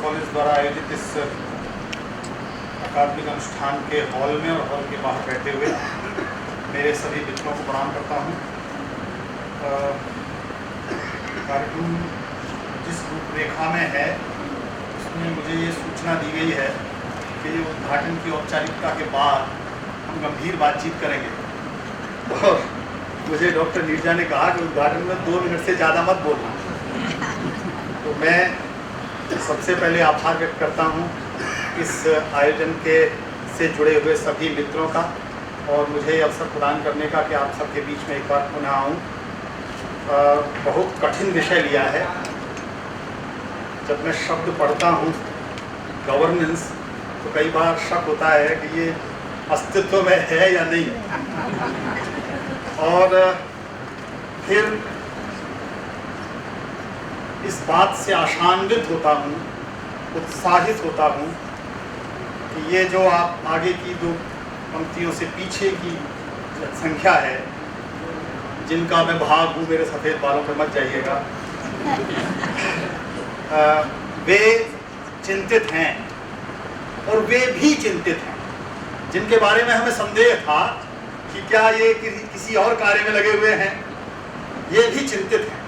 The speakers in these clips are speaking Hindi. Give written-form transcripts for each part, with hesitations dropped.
कॉलेज द्वारा आयोजित इस अकादमिक अनुष्ठान के हॉल में और हॉल के बाहर बैठे हुए मेरे सभी मित्रों को प्रणाम करता हूँ। कार्यक्रम जिस रूपरेखा में है उसमें मुझे ये सूचना दी गई है कि उद्घाटन की औपचारिकता के बाद हम गंभीर बातचीत करेंगे और मुझे डॉक्टर नीरजा ने कहा कि उद्घाटन में 2 मिनट से ज़्यादा मत बोलना। तो मैं सबसे पहले आभार व्यक्त करता हूँ इस आयोजन के से जुड़े हुए सभी मित्रों का और मुझे अवसर प्रदान करने का कि आप सबके बीच में एक बार पुनः आऊँ। बहुत कठिन विषय लिया है। जब मैं शब्द पढ़ता हूँ गवर्नेंस तो कई बार शक होता है कि ये अस्तित्व में है या नहीं, और फिर इस बात से आशान्वित होता हूँ, उत्साहित होता हूँ कि ये जो आप आगे की 2 पंक्तियों से पीछे की संख्या है जिनका मैं भाग हूँ, मेरे सफ़ेद बालों पर मत जाइएगा, वे चिंतित हैं और वे भी चिंतित हैं जिनके बारे में हमें संदेह था कि क्या ये किसी और कार्य में लगे हुए हैं। ये भी चिंतित हैं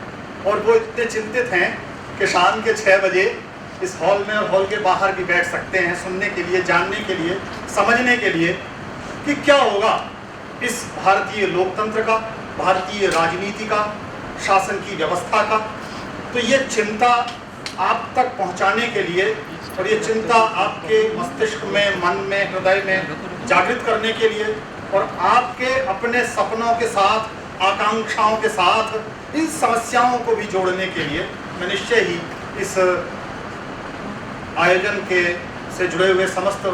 और वो इतने चिंतित हैं कि शाम के 6 बजे इस हॉल में और हॉल के बाहर भी बैठ सकते हैं सुनने के लिए, जानने के लिए, समझने के लिए कि क्या होगा इस भारतीय लोकतंत्र का, भारतीय राजनीति का, शासन की व्यवस्था का। तो ये चिंता आप तक पहुंचाने के लिए और ये चिंता आपके मस्तिष्क में, मन में, हृदय में जागृत करने के लिए और आपके अपने सपनों के साथ, आकांक्षाओं के साथ इन समस्याओं को भी जोड़ने के लिए मैं निश्चय ही इस आयोजन के से जुड़े हुए समस्त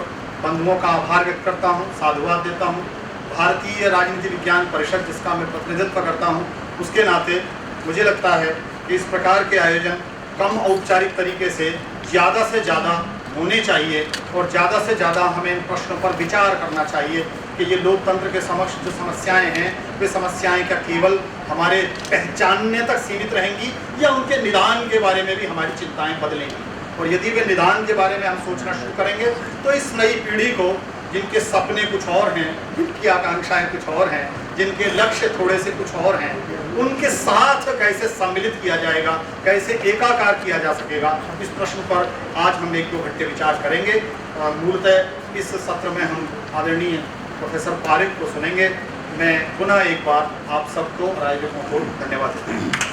बंधुओं का आभार व्यक्त करता हूँ, साधुवाद देता हूँ। भारतीय राजनीति विज्ञान परिषद जिसका मैं प्रतिनिधित्व करता हूँ उसके नाते मुझे लगता है कि इस प्रकार के आयोजन कम औपचारिक तरीके से ज़्यादा होने चाहिए और ज़्यादा से ज़्यादा हमें इन प्रश्नों पर विचार करना चाहिए कि ये लोकतंत्र के समक्ष जो समस्याएं हैं वे समस्याएं क्या केवल हमारे पहचानने तक सीमित रहेंगी या उनके निदान के बारे में भी हमारी चिंताएं बदलेंगी। और यदि वे निदान के बारे में हम सोचना शुरू करेंगे तो इस नई पीढ़ी को, जिनके सपने कुछ और हैं, जिनकी आकांक्षाएं कुछ और हैं, जिनके लक्ष्य थोड़े से कुछ और हैं, उनके साथ कैसे सम्मिलित किया जाएगा, कैसे एकाकार किया जा सकेगा, इस प्रश्न पर आज हम 1-2 घंटे विचार करेंगे। मूलतः इस सत्र में हम आदरणीय प्रोफेसर पारिक को सुनेंगे। मैं पुनः एक बार आप सबको और आयोजकों को धन्यवाद देता हूँ।